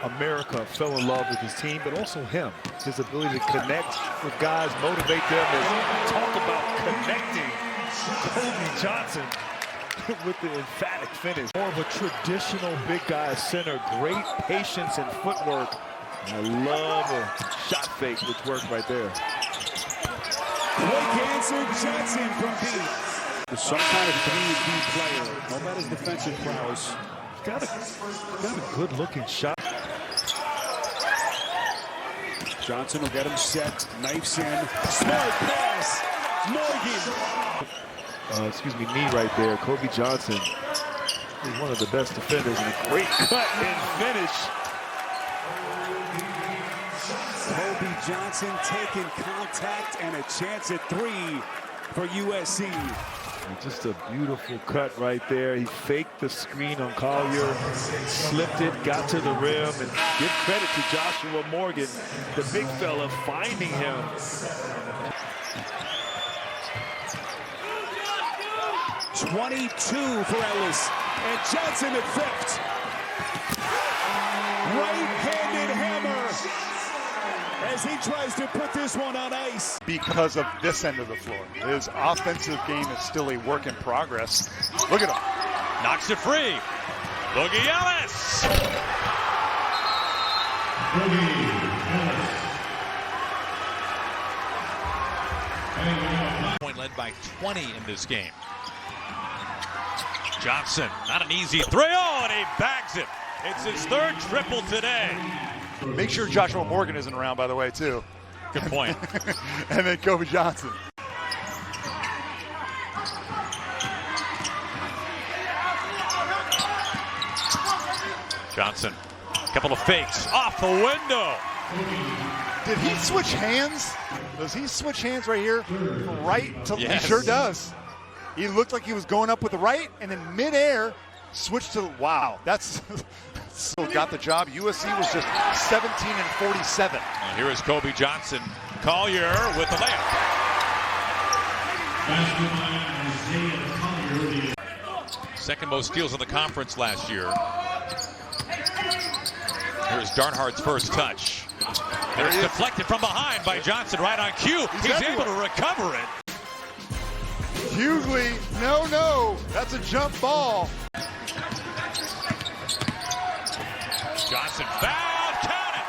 America fell in love with his team, but also him. His ability to connect with guys, motivate them. Talk about connecting. Kobe Johnson with the emphatic finish. More of a traditional big guy center. Great patience and footwork. I love a shot fake, which worked right there. Quick answer, Johnson from deep. Some kind of 3-D player. No matter his defensive prowess. Got a good-looking shot. Johnson will get him set. Knifes in. Smart pass. Morgan. Knee right there. Kobe Johnson is one of the best defenders, and a great cut and finish. Kobe Johnson taking contact and a chance at 3 for USC. And just a beautiful cut right there. He faked the screen on Collier, slipped it, got to the rim, and give credit to Joshua Morgan, the big fella, finding him. .22 for Ellis, and Johnson at fifth. Right-handed hammer as he tries to put this one on ice. Because of this end of the floor. His offensive game is still a work in progress. Look at him. Knocks it free. Boogie Ellis. Point led by 20 in this game. Johnson, not an easy three. Oh, and he bags it. It's his third triple today. Make sure Joshua Morgan isn't around, by the way, too. Good point. And then Kobe Johnson. Johnson, couple of fakes off the window. Did he switch hands? Does he switch hands right here? From right to yes. He sure does. He looked like he was going up with the right, and in midair, switched to wow. That's still got the job. USC was just 17-47. And here is Kobe Johnson. Collier with the layup. Second most steals in the conference last year. Here's Darnhardt's first touch. It's deflected from behind by Johnson, right on cue. He's able to recover it. Hughley, no, that's a jump ball. Johnson fouled, count it.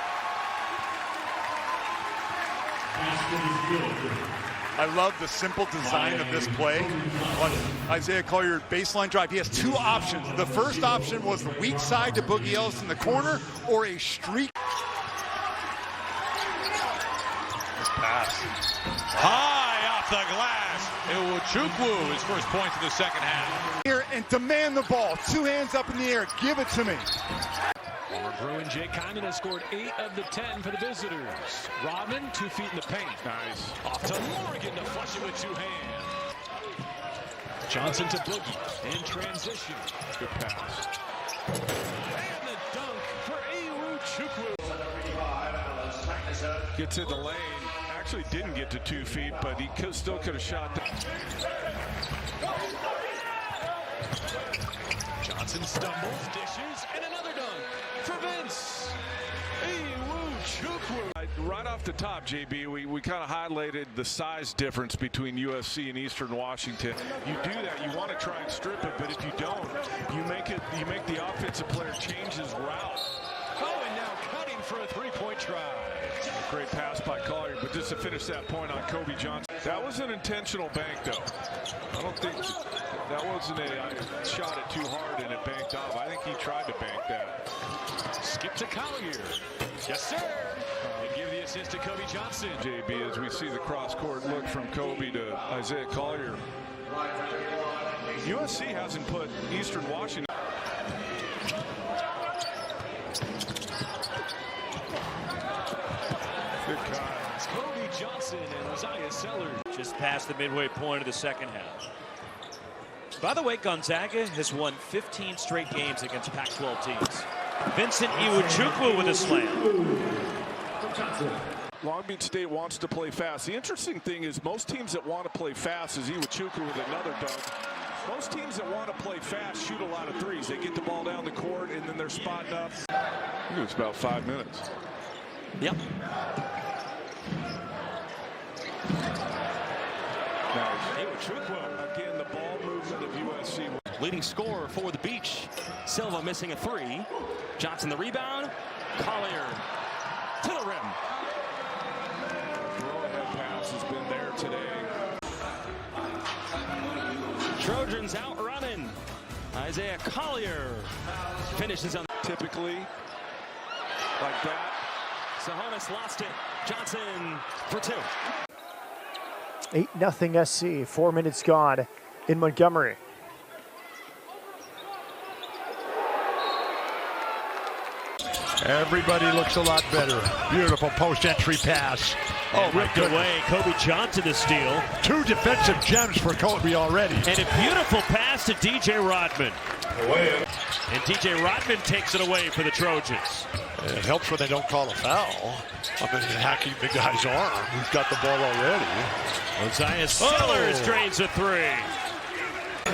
I love the simple design of this play. On Isaiah Collier baseline drive, he has two options. The first option was the weak side to Boogie Ellis in the corner, or a streak. This pass. High off the glass. Iwuchukwu, his first points of the second half. Here and demand the ball. Two hands up in the air. Give it to me. Former Bruin Jake Hyman has scored 8 of the 10 for the visitors. Rodman, 2 feet in the paint. Nice. Off to Morgan to flush it with 2 hands. Johnson to Boogie in transition. Good pass. And the dunk for Iwuchukwu. Gets in the lane. Actually didn't get to 2 feet, but he still could have shot that. Johnson stumbles, dishes, and another dunk for Vince. Iwuchukwu. Right off the top, JB, we kind of highlighted the size difference between USC and Eastern Washington. You do that, you want to try and strip it, but if you don't, you make the offensive player change his route. Oh, and now cutting for a 3-point try. Great pass by Collier, but just to finish that point on Kobe Johnson. That was an intentional bank, though. I don't think that wasn't I shot it too hard and it banked off. I think he tried to bank that. Skip to Collier. Yes, sir. And give the assist to Kobe Johnson. JB, as we see the cross-court look from Kobe to Isaiah Collier. USC hasn't put Eastern Washington. It's Kobe Johnson and Isaiah Sellers. Just past the midway point of the second half. By the way, Gonzaga has won 15 straight games against Pac-12 teams. Vincent Iwuchukwu with a slam. Long Beach State wants to play fast. The interesting thing is most teams that want to play fast is Iwuchukwu with another dunk. Most teams that want to play fast shoot a lot of threes. They get the ball down the court, and then they're spotting up. I think it's about 5 minutes. Yep. Again, the ball movement of USC. Leading scorer for the Beach. Silva missing a three. Johnson the rebound. Collier to the rim. Throw-ahead pass has been there today. Trojans out running. Isaiah Collier finishes on. Typically, like that. Sahonis lost it. Johnson for two. 8-0 SC. 4 minutes gone in Montgomery. Everybody looks a lot better. Beautiful post-entry pass. Oh, ripped away. Kobe Johnson to steal. 2 defensive gems for Kobe already. And a beautiful pass to DJ Rodman. And DJ Rodman takes it away for the Trojans. It helps when they don't call a foul. I mean, hacking the guy's arm who's got the ball already. Isaiah Sellers drains a three.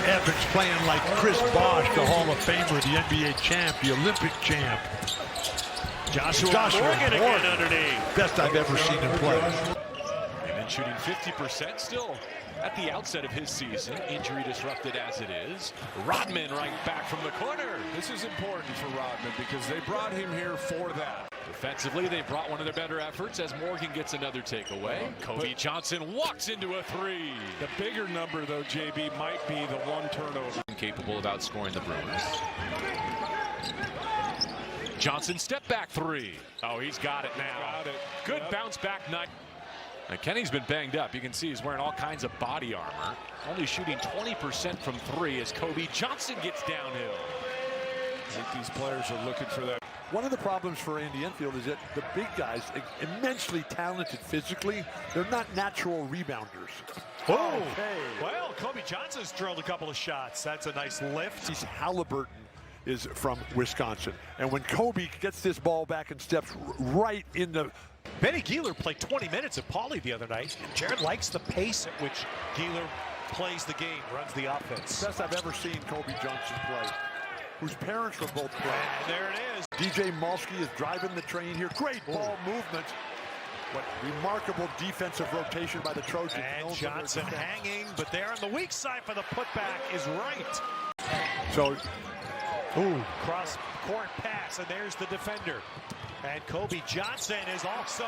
Evans playing like Chris Bosh, the Hall of Famer, the NBA champ, the Olympic champ. Joshua Morgan again underneath. Best I've ever seen him play. And then shooting 50% still at the outset of his season, injury disrupted as it is. Rodman right back from the corner. This is important for Rodman because they brought him here for that. Defensively, they brought one of their better efforts as Morgan gets another takeaway. Kobe Johnson walks into a three. The bigger number, though, JB, might be the 1 turnover. Capable of outscoring the Bruins. Johnson step back three. Oh, he's got it now. Got it. Good bounce back night. Now, Kenny's been banged up. You can see he's wearing all kinds of body armor. Only shooting 20% from three as Kobe Johnson gets downhill. I think these players are looking for that. One of the problems for Andy Enfield is that the big guys, immensely talented physically, they're not natural rebounders. Oh, well, Kobe Johnson's drilled a couple of shots. That's a nice lift. He's Halliburton is from Wisconsin. And when Kobe gets this ball back and steps right in the... Benny Geeler played 20 minutes at Pauley the other night. And Jared likes the pace at which Geeler plays the game, runs the offense. Best I've ever seen Kobe Johnson play, whose parents were both playing. And there it is. DJ Malski is driving the train here. Great ball movement. What remarkable defensive rotation by the Trojans. And Johnson hanging, but there on the weak side for the putback is right. So, cross court pass, and there's the defender. And Kobe Johnson is also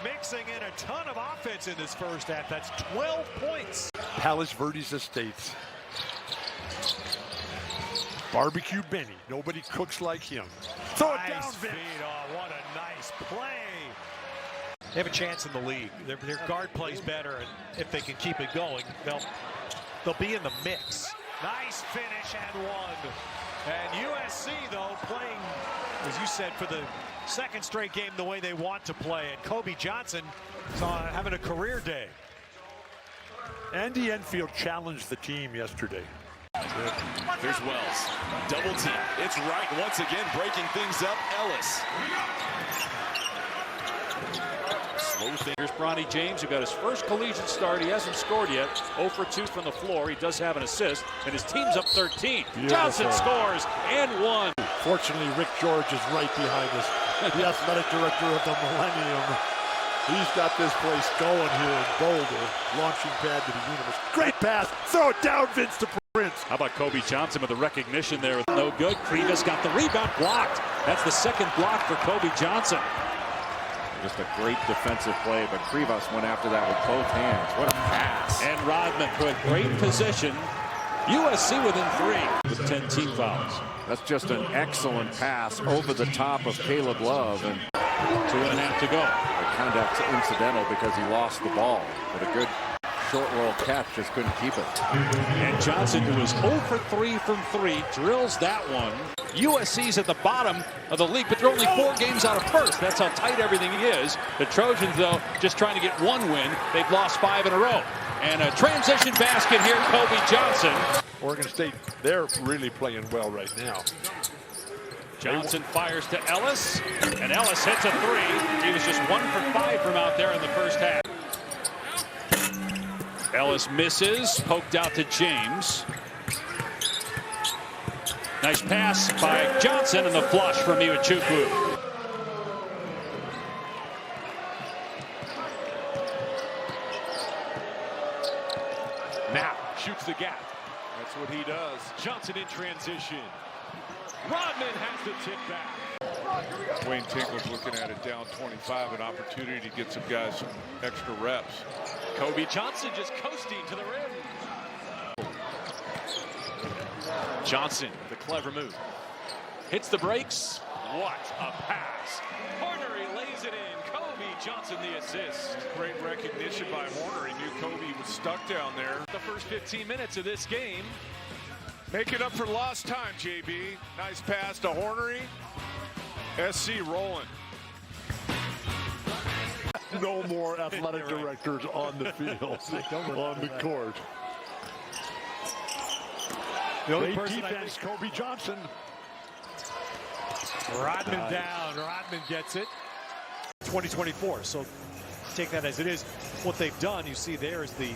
mixing in a ton of offense in this first half. That's 12 points. Palos Verdes Estates. Barbecue Benny. Nobody cooks like him. Throw it down, Vince. Oh, what a nice play. They have a chance in the league. Their guard plays better, and if they can keep it going, they'll be in the mix. Nice finish and one. And USC, though, playing, as you said, for the second straight game the way they want to play. And Kobe Johnson is having a career day. Andy Enfield challenged the team yesterday. Here's Wells. Double team. It's Wright once again breaking things up. Ellis. Slow thing. Here's Bronny James, who got his first collegiate start. He hasn't scored yet. 0 for 2 from the floor. He does have an assist, and his team's up 13. Beautiful. Johnson scores and one. Fortunately, Rick George is right behind us, the athletic director of the Millennium. He's got this place going here in Boulder. Launching pad to the universe. Great pass. Throw it down, Vince to Prince. How about Kobe Johnson with the recognition there? No good. Krivas got the rebound blocked. That's the second block for Kobe Johnson. Just a great defensive play, but Krivas went after that with both hands. What a pass. And Rodman put great position. USC within 3 with 10 team fouls. That's just an excellent pass over the top of Caleb Love. And 2.5 to go. The conduct's incidental because he lost the ball. But a good short roll catch, just couldn't keep it. And Johnson, who was 0 for 3 from 3, drills that one. USC's at the bottom of the league, but they're only 4 games out of first. That's how tight everything is. The Trojans, though, just trying to get 1 win. They've lost 5 in a row. And a transition basket here, Kobe Johnson. Oregon State, they're really playing well right now. Johnson fires to Ellis, and Ellis hits a 3. He was just 1 for 5 from out there in the first half. Ellis misses, poked out to James. Nice pass by Johnson and the flush from Iwachukwu. Now shoots the gap. That's what he does. Johnson in transition. Rodman has the tip back. Wayne Tinkler's looking at it down 25, an opportunity to get some guys some extra reps. Kobe Johnson just coasting to the rim. Johnson, the clever move. Hits the brakes. What a pass. Horner lays it in. Kobe Johnson the assist. Great recognition by Horner. He knew Kobe was stuck down there. The first 15 minutes of this game. Make it up for lost time, JB. Nice pass to Hornery. SC rolling. No more athletic directors on the field, on the court. The only Great person defense, Kobe Johnson. Rodman down. Rodman gets it. 2024. So take that as it is. What they've done, you see there is the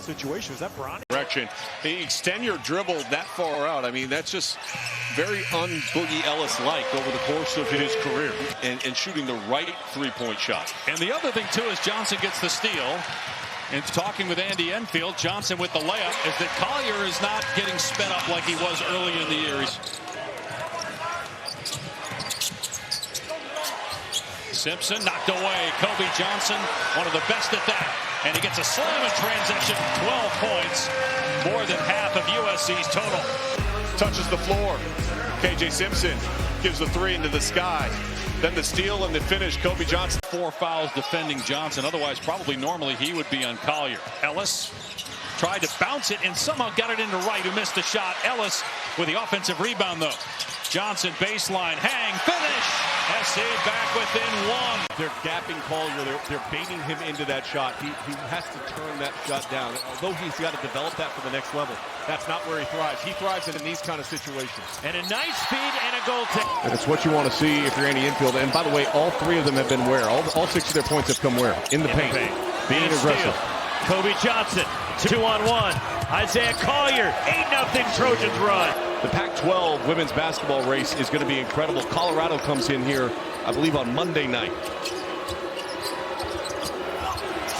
situation. Is that Bronny? Direction. They extend your dribble that far out. I mean, that's just very un-Boogie Ellis-like over the course of his career. And shooting the right three-point shot. And the other thing, too, is Johnson gets the steal. And talking with Andy Enfield, Johnson with the layup, is that Collier is not getting sped up like he was early in the year. Simpson knocked away. Kobe Johnson, one of the best at that. And he gets a slam in transition, 12 points, more than half of USC's total. Touches the floor. KJ Simpson gives the three into the sky. Then the steal and the finish, Kobe Johnson. 4 fouls defending Johnson. Otherwise, probably normally he would be on Collier. Ellis tried to bounce it and somehow got it into Wright, who missed the shot. Ellis with the offensive rebound, though. Johnson baseline, hang, finish. SC back within 1. They're gapping Collier. They're baiting him into that shot. He has to turn that shot down. Although he's got to develop that for the next level. That's not where he thrives. He thrives in these kind of situations. And a nice feed and a goal take. And it's what you want to see if you're Andy Enfield. And by the way, all 3 of them have been where? All 6 of their points have come where? In the paint. Being aggressive. Kobe Johnson, 2-on-1. Isaiah Collier, 8-0 Trojans run. The Pac-12 women's basketball race is going to be incredible. Colorado comes in here, I believe, on Monday night.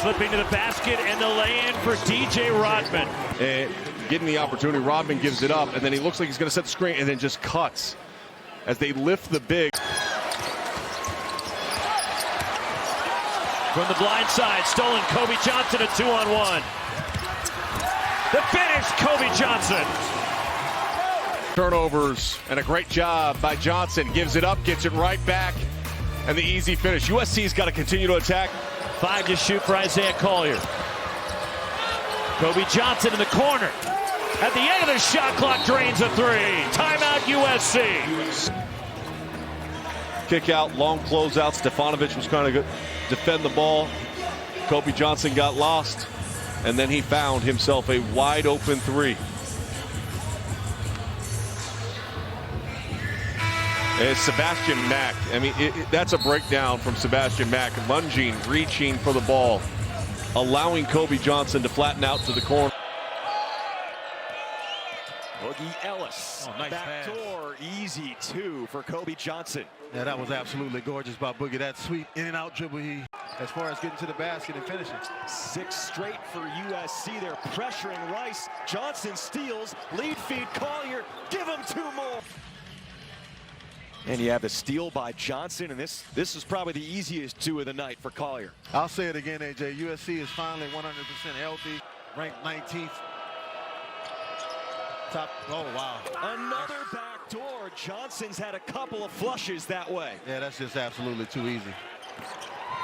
Slipping to the basket and the lay-in for DJ Rodman. Getting the opportunity, Rodman gives it up, and then he looks like he's going to set the screen and then just cuts as they lift the big. From the blind side, stolen Kobe Johnson, a 2-on-1. The finish, Kobe Johnson. Turnovers and a great job by Johnson. Gives it up, gets it right back, and the easy finish. USC's got to continue to attack. 5 to shoot for Isaiah Collier. Kobe Johnson in the corner. At the end of the shot clock, drains a 3. Timeout USC. Kick out, long closeout. Stefanovic was trying to defend the ball. Kobe Johnson got lost, and then he found himself a wide open 3. It's Sebastian Mack. I mean, that's a breakdown from Sebastian Mack. Lunging, reaching for the ball, allowing Kobe Johnson to flatten out to the corner. Boogie Ellis. Oh, nice backdoor, easy 2 for Kobe Johnson. Yeah, that was absolutely gorgeous by Boogie. That sweet in and out dribble, as far as getting to the basket and finishing. 6 straight for USC. They're pressuring Rice. Johnson steals. Lead feed Collier. Give him 2 more. And you have the steal by Johnson, and this is probably the easiest 2 of the night for Collier. I'll say it again, AJ. USC is finally 100% healthy, ranked 19th. Top. Oh, wow. Another backdoor. Johnson's had a couple of flushes that way. Yeah, that's just absolutely too easy.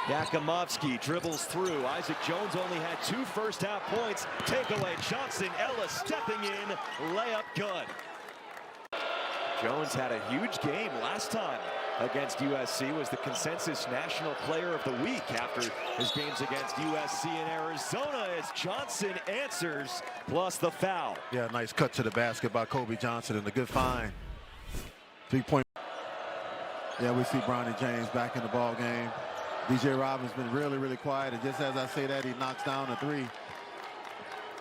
Yakimovsky dribbles through. Isaac Jones only had 2 first-half points. Takeaway, Johnson, Ellis stepping in. Layup good. Jones had a huge game last time against USC, was the consensus National Player of the Week after his games against USC and Arizona, as Johnson answers, plus the foul. Yeah, nice cut to the basket by Kobe Johnson and a good find. 3-point. Yeah, we see Bronny James back in the ball game. DJ Robbins been really, really quiet, and just as I say that, he knocks down a 3.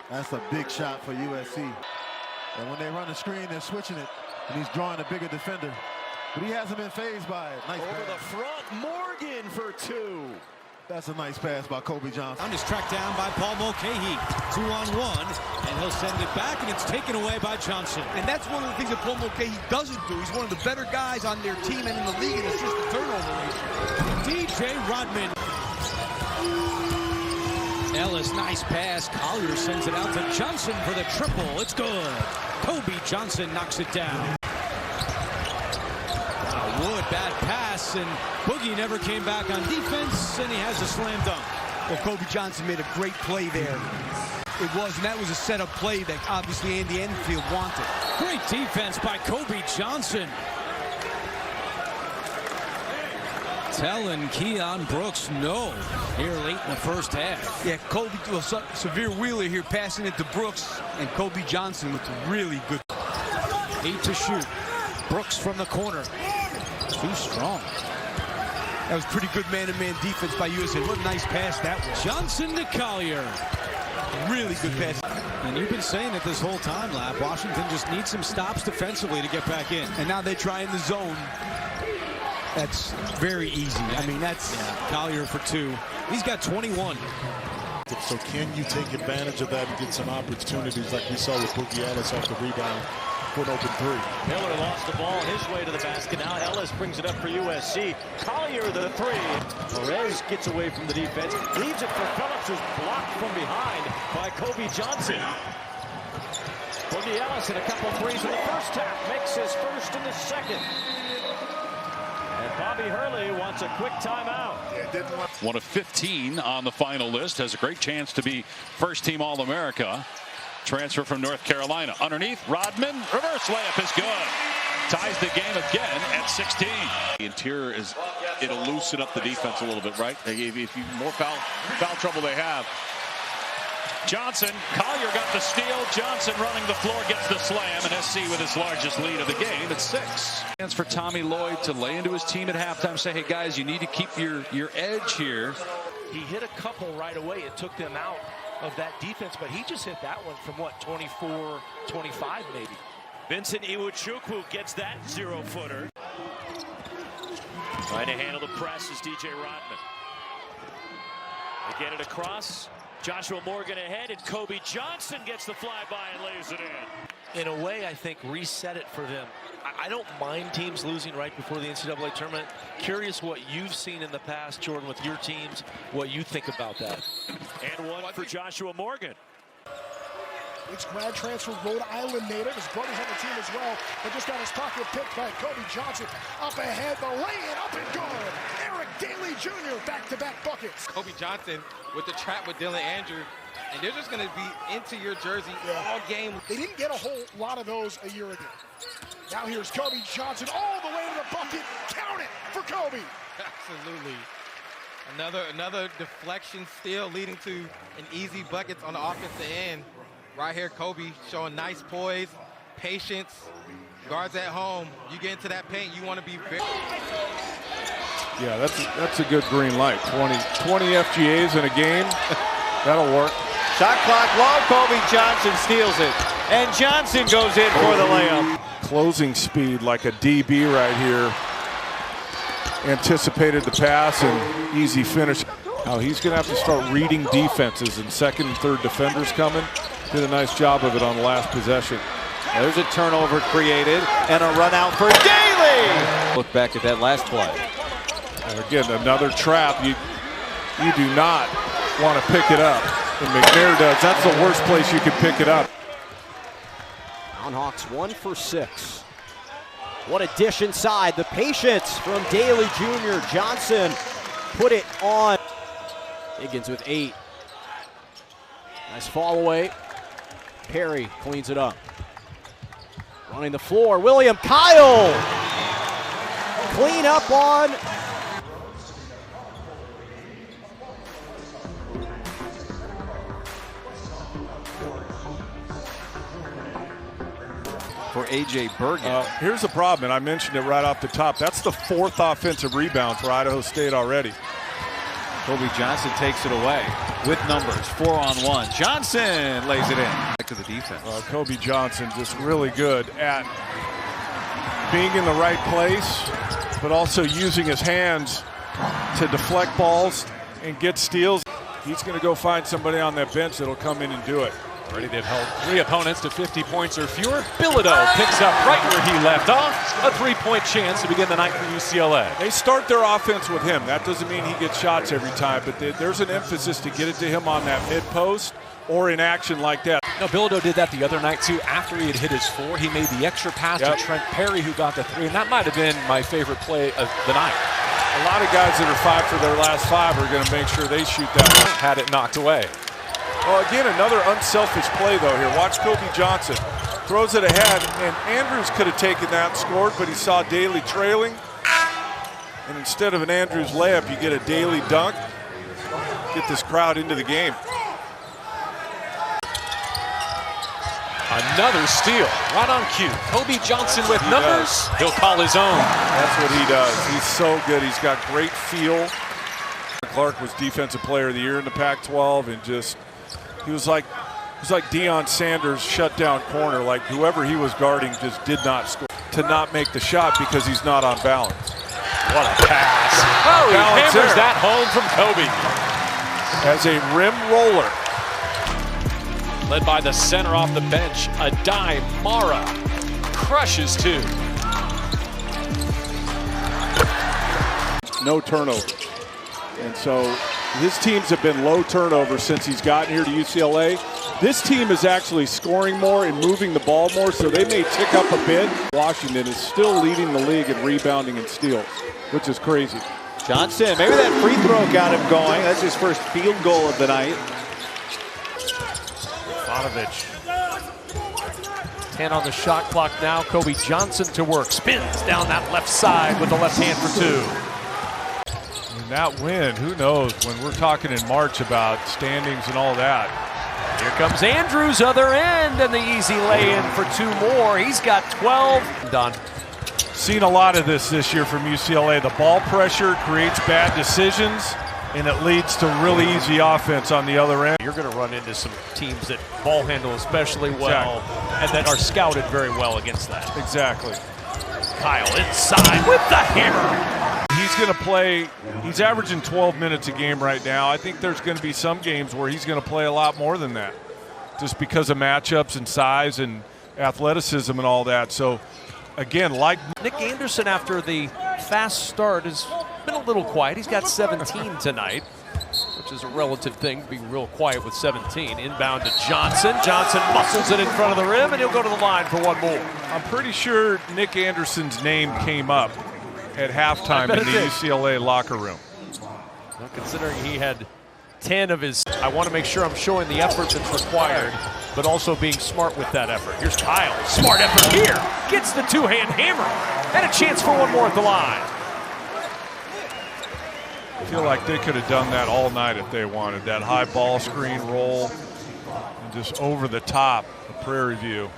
That's a big shot for USC. And when they run the screen, they're switching it, and he's drawing a bigger defender. But he hasn't been fazed by it. Nice Over pass. the front, Morgan for two. That's a nice pass by Kobe Johnson. Is tracked down by Paul Mulcahy. 2-on-1, and he'll send it back, and it's taken away by Johnson. And that's one of the things that Paul Mulcahy doesn't do. He's one of the better guys on their team and in the league in assist to turnover ratio. DJ Rodman. Ellis, nice pass. Collier sends it out to Johnson for the triple. It's good. Kobe Johnson knocks it down. Wood, bad pass, and Boogie never came back on defense, and he has a slam dunk. Well, Kobe Johnson made a great play there. It was, and that was a setup play that obviously Andy Enfield wanted. Great defense by Kobe Johnson. Telling Keon Brooks no here late in the first half. Yeah, Kobe, well, severe wheeler here, passing it to Brooks, and Kobe Johnson with really good. 8 to shoot. Brooks from the corner. Too strong. That was pretty good man-to-man defense by USA. What a nice pass that was. Johnson to Collier. Really good pass. And you've been saying it this whole time, Lap. Washington just needs some stops defensively to get back in. And now they try in the zone. That's very easy. I mean, that's... Yeah, Collier for 2. He's got 21. So can you take advantage of that and get some opportunities like we saw with Boogie Ellis off the rebound for an open three? Miller lost the ball his way to the basket. Now Ellis brings it up for USC. Collier the three. Perez gets away from the defense. Leaves it for Phillips, who's blocked from behind by Kobe Johnson. Boogie Ellis hit a couple threes in the first half. Makes his first in the second. And Bobby Hurley wants a quick timeout. One of 15 on the final list. Has a great chance to be first-team All-America. Transfer from North Carolina. Underneath, Rodman. Reverse layup is good. Ties the game again at 16. The interior is, it'll loosen up the defense a little bit, right? If you more foul trouble they have. Johnson, Collier got the steal. Johnson running the floor, gets the slam, and SC with his largest lead of the game at 6. Chance for Tommy Lloyd to lay into his team at halftime, say, hey guys, you need to keep your edge here. He hit a couple right away. It took them out of that defense, but he just hit that one from what, 24, 25 maybe. Vincent Iwuchukwu gets that 0-footer. Trying to handle the press is DJ Rodman. They get it across. Joshua Morgan ahead, and Kobe Johnson gets the flyby and lays it in. In a way, I think, reset it for them. I don't mind teams losing right before the NCAA tournament. Curious what you've seen in the past, Jordan, with your teams, what you think about that. And one for Joshua Morgan. It's grad transfer, Rhode Island native. His brother's on the team as well, but just got his pocket picked by Kobe Johnson. Up ahead, the lay-in, up and good. Eric Daly Jr., back-to-back buckets. Kobe Johnson with the trap with Dylan Andrew, and they're just going to be into your jersey all game. They didn't get a whole lot of those a year ago. Now here's Kobe Johnson all the way to the bucket. Count it for Kobe. Absolutely. Another deflection steal leading to an easy bucket on the offensive end. Right here, Kobe showing nice poise, patience. Guards at home, you get into that paint, you want to be very... Yeah, that's a good green light. 20 FGAs in a game. That'll work. Shot clock low. Kobe Johnson steals it. And Johnson goes in for the layup. Closing speed like a DB right here. Anticipated the pass and easy finish. Now he's going to have to start reading defenses, and second and third defenders coming. Did a nice job of it on the last possession. There's a turnover created and a run out for Daly. Look back at that last play. And again, another trap. You do not want to pick it up. And McNair does. That's the worst place you could pick it up. Hawks 1 for 6. What a dish inside. The patience from Daly Jr. Johnson put it on. Higgins with 8. Nice fall away. Perry cleans it up. Running the floor, William Kyle. Clean up on. For A.J. Bergen. Here's the problem, and I mentioned it right off the top. That's the 4th offensive rebound for Idaho State already. Kobe Johnson takes it away with numbers, 4-on-1. Johnson lays it in. To the defense. Kobe Johnson just really good at being in the right place, but also using his hands to deflect balls and get steals. He's going to go find somebody on that bench that'll come in and do it. Already they've held 3 opponents to 50 points or fewer. Bilodeau picks up right where he left off. A 3-point chance to begin the night for UCLA. They start their offense with him. That doesn't mean he gets shots every time, but there's an emphasis to get it to him on that mid-post or in action like that. No, Bilodeau did that the other night too. After he had hit his 4, he made the extra pass to Trent Perry, who got the 3, and that might have been my favorite play of the night. A lot of guys that are 5 for their last 5 are going to make sure they shoot that one. Had it knocked away. Well, again, another unselfish play, though, here. Watch Kobe Johnson. Throws it ahead, and Andrews could have taken that and scored, but he saw Daly trailing. And instead of an Andrews layup, you get a Daly dunk. Get this crowd into the game. Another steal, right on cue. Kobe Johnson with numbers. He'll call his own. That's what he does. He's so good. He's got great feel. Clark was Defensive Player of the Year in the Pac-12, and just he was like Deion Sanders shut down corner. Like whoever he was guarding just did not score to not make the shot because he's not on balance. What a pass! Oh, he hammers that home from Kobe. As a rim roller. Led by the center off the bench, Adai Mara crushes 2. No turnover. And so his teams have been low turnover since he's gotten here to UCLA. This team is actually scoring more and moving the ball more, so they may tick up a bit. Washington is still leading the league in rebounding and steals, which is crazy. Johnson, maybe that free throw got him going. That's his first field goal of the night. Stefanovic. 10 on the shot clock now. Kobe Johnson to work. Spins down that left side with the left hand for 2. And that win, who knows, when we're talking in March about standings and all that. Here comes Andrews, other end, and the easy lay-in for 2 more. He's got 12. Done. Seen a lot of this year from UCLA. The ball pressure creates bad decisions, and it leads to really easy offense on the other end. You're going to run into some teams that ball handle especially well and that are scouted very well against that. Exactly. Kyle inside with the hammer. He's going to play, he's averaging 12 minutes a game right now. I think there's going to be some games where he's going to play a lot more than that just because of matchups and size and athleticism and all that. So, again, like Nick Anderson, after the fast start, has been a little quiet. He's got 17 tonight, which is a relative thing, being real quiet with 17. Inbound to Johnson. Johnson muscles it in front of the rim, and he'll go to the line for 1 more. I'm pretty sure Nick Anderson's name came up at halftime in the UCLA locker room. Well, considering he had 10 of his, I want to make sure I'm showing the effort that's required, but also being smart with that effort. Here's Kyle. Smart effort here. Gets the 2-hand hammer. And a chance for 1 more at the line. I feel like they could have done that all night if they wanted. That high ball screen roll and just over the top of Prairie View.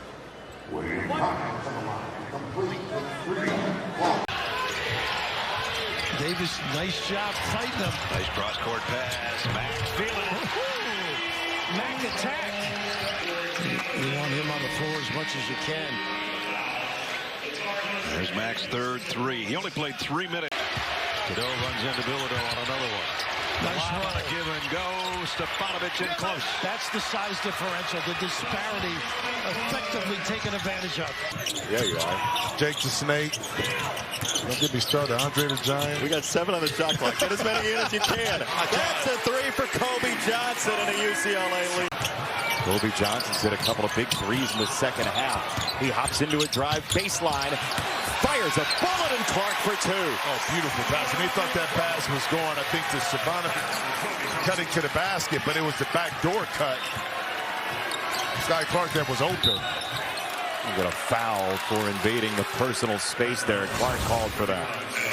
Davis, nice job fighting him. Nice cross-court pass. Mack feeling it. Mack attack. You want him on the floor as much as you can. There's Mack's 3rd 3. He only played 3 minutes. Cadeau runs into Bilodeau on another one. Nice run. On a give and go. Stefanovic in close. That's the size differential, the disparity effectively taken advantage of. Yeah, you are. Jake the Snake. Don't get me started. Andre the Giant. We got 7 on the shot clock. Get as many in as you can. That's a 3 for Kobe Johnson in a UCLA lead. Kobe Johnson's hit a couple of big threes in the second half. He hops into a drive baseline, fires a bullet, and Clark for 2. Oh, beautiful pass. And he thought that pass was going, I think, to Savannah, cutting to the basket, but it was the backdoor cut. Sky Clark that was open. We got a foul for invading the personal space there, and Clark called for that.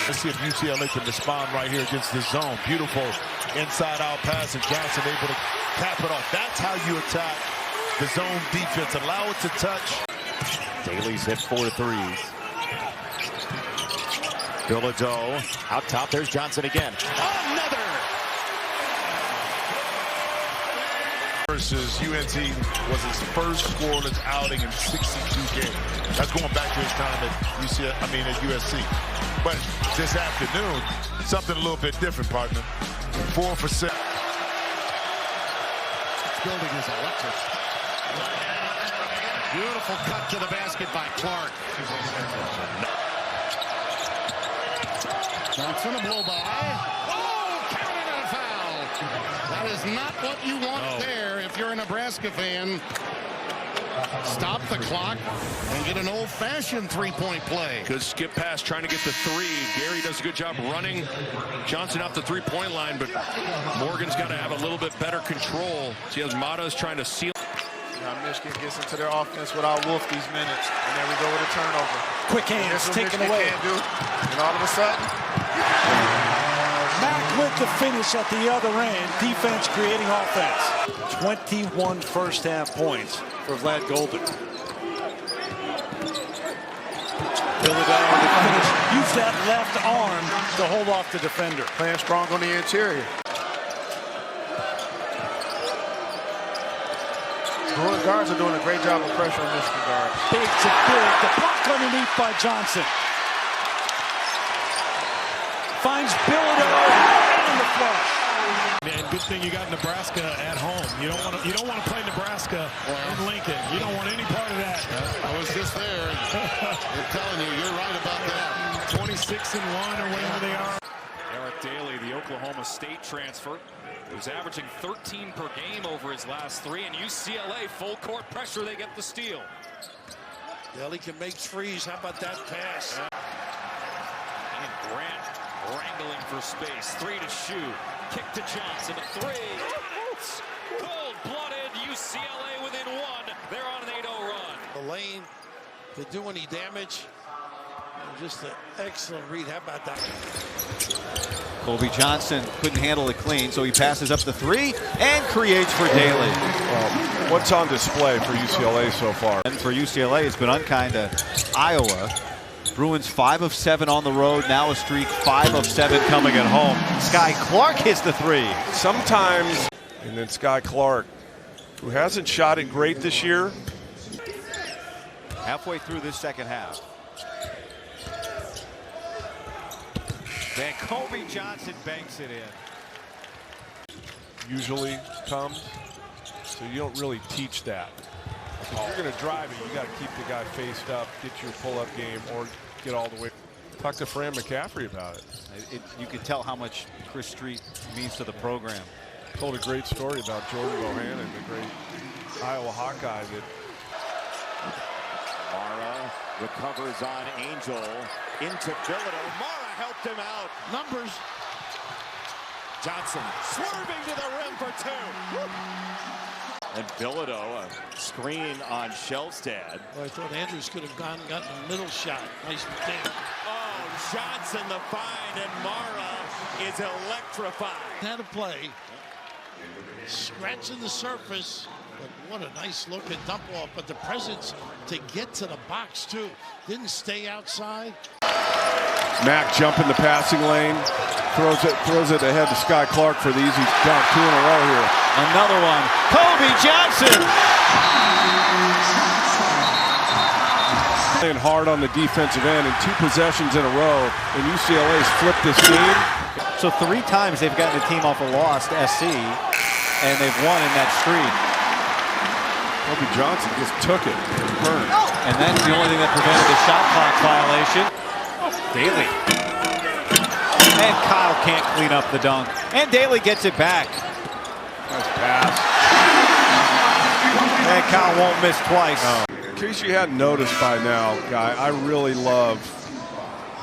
Let's see if UCLA can respond right here against the zone. Beautiful inside-out pass, and Johnson able to cap it off. That's how you attack the zone defense. Allow it to touch. Daly's hit 4 threes. Bilodeau out top. There's Johnson again. Another! Versus UNC was his first scoreless outing in 62 games. That's going back to his time at USC. But this afternoon, something a little bit different, partner. 4 for 6. This building is electric. Beautiful cut to the basket by Clark. Johnson a blow by. Oh, counted and a foul. That is not what you want there if you're a Nebraska fan. Stop the clock and get an old-fashioned three-point play. Good skip pass trying to get the three. Gary does a good job running Johnson off the three-point line, but Morgan's got to have a little bit better control. See as Mata's trying to seal. Now Michigan gets into their offense without Wolf these minutes, and there we go with a turnover. Quick hands taken away. Can't do. And all of a sudden, Mack with the finish at the other end. Defense creating offense. 21 first-half points for Vlad Golden. Philadelphia to finish. Use that left arm to hold off the defender. playing strong on the interior. Bruin guards are doing a great job of pressure on Michigan guards. Big to big. The block underneath by Johnson. Finds Bilodeau and the flush. And good thing you got Nebraska at home. You don't want to play Nebraska in Lincoln. You don't want any part of that. I was just there. I'm telling you, you're right about that. 26-1 or whatever they are. Eric Daly, the Oklahoma State transfer, who's averaging 13 per game over his last 3, and UCLA full court pressure, they get the steal. Daly can make threes. How about that pass? And Grant wrangling for space. 3 to shoot. Kick to Johnson. A 3. Cold-blooded. UCLA within 1. They're on an 8-0 run. The lane to do any damage. Just an excellent read. How about that? Kobe Johnson couldn't handle it clean, so he passes up the 3 and creates for Daly. Well, what's on display for UCLA so far? And for UCLA, it's been unkind to Iowa. Bruins 5 of 7 on the road, now a streak 5 of 7 coming at home. Sky Clark hits the 3. Sometimes, and then Sky Clark, who hasn't shot it great this year. Halfway through this second half. Then Kobe Johnson banks it in. Usually comes, so you don't really teach that. If you're going to drive it, you got to keep the guy faced up, get your pull-up game, or get all the way. Talk to Fran McCaffrey about it. You can tell how much Chris Street means to the program. Told a great story about Jordan Bohannon, the great Iowa Hawkeye. Mara recovers on Angel into Bilodeau. Mara helped him out. Numbers. Johnson swerving to the rim for 2. And Bilodeau, a screen on Shelstad. Well, I thought Andrews could have gotten a middle shot. Nice thing. Oh, Johnson the find, and Mara is electrified. Had a play. Scratching the surface. But what a nice look at dump off. But the presence to get to the box, too. Didn't stay outside. Mack jump in the passing lane. Throws it ahead to Sky Clark for the easy dunk. 2 in a row here. Another one. Kobe Johnson. Playing hard on the defensive end in 2 possessions in a row. And UCLA's flipped this game. So 3 times they've gotten a team off a loss to SC, and they've won in that streak. Kobe Johnson just took it. And that's the only thing that prevented the shot clock violation. Daly. And Kyle can't clean up the dunk. And Daly gets it back. Nice pass. And Kyle won't miss twice. In case you hadn't noticed by now, Guy, I really love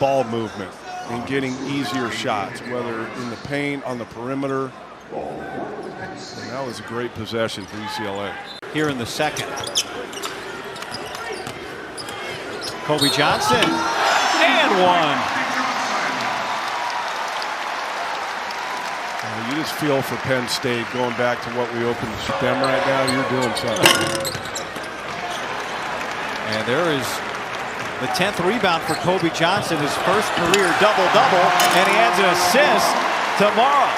ball movement and getting easier shots, whether in the paint, on the perimeter. And that was a great possession for UCLA. Here in the second. Kobe Johnson. And 1. You just feel for Penn State going back to what we opened them right now. You're doing something. And there is the 10th rebound for Kobe Johnson, his first career double-double, and he adds an assist to Mara.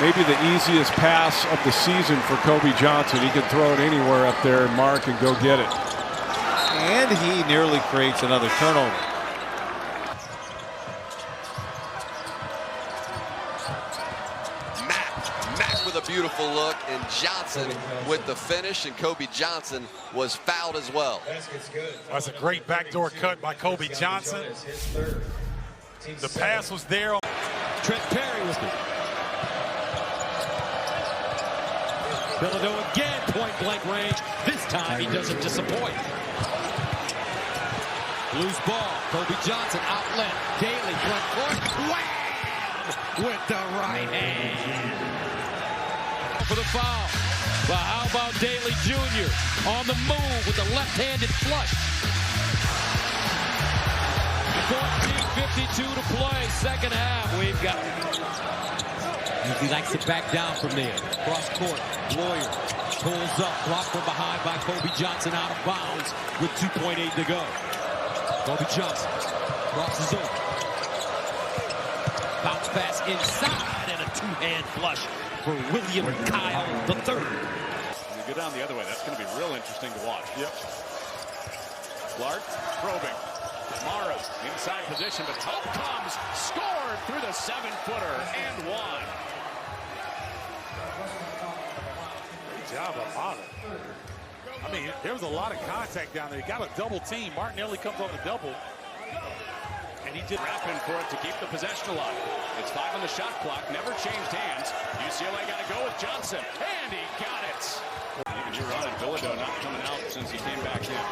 maybe the easiest pass of the season for Kobe Johnson. He can throw it anywhere up there and mark and go get it. And he nearly creates another turnover. Mack with a beautiful look, and Johnson with the finish, and Kobe Johnson was fouled as well. That's a great backdoor cut by Kobe Johnson. The pass was there. Trent Perry with it. Bilodeau again, point-blank range. This time he doesn't disappoint. Loose ball. Kobe Johnson outlet. Daly front court. Wham! With the right hand. For the foul. But how about Daly Jr. on the move with the left-handed flush. 14:52 to play. Second half. We've got. He likes to back down from there. Cross court. Lawyer pulls up. Blocked from behind by Kobe Johnson out of bounds with 2.8 to go. Kobe Johnson crosses over. Bounce pass inside and a two-hand flush for William Kyle III. When you go down the other way, that's going to be real interesting to watch. Yep. Clark probing. Mara inside position, but help comes. Scored through the 7-footer and one. Great job by Potter. I mean, there was a lot of contact down there. He got a double team. Martinelli comes on the double. And he did rapping for it to keep the possession alive. It's 5 on the shot clock. Never changed hands. UCLA got to go with Johnson. And he got it. Even Gerard and Bilodeau not coming out since he came back in.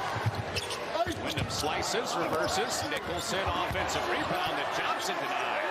Wyndham slices, reverses. Nicholson offensive rebound that Johnson denied.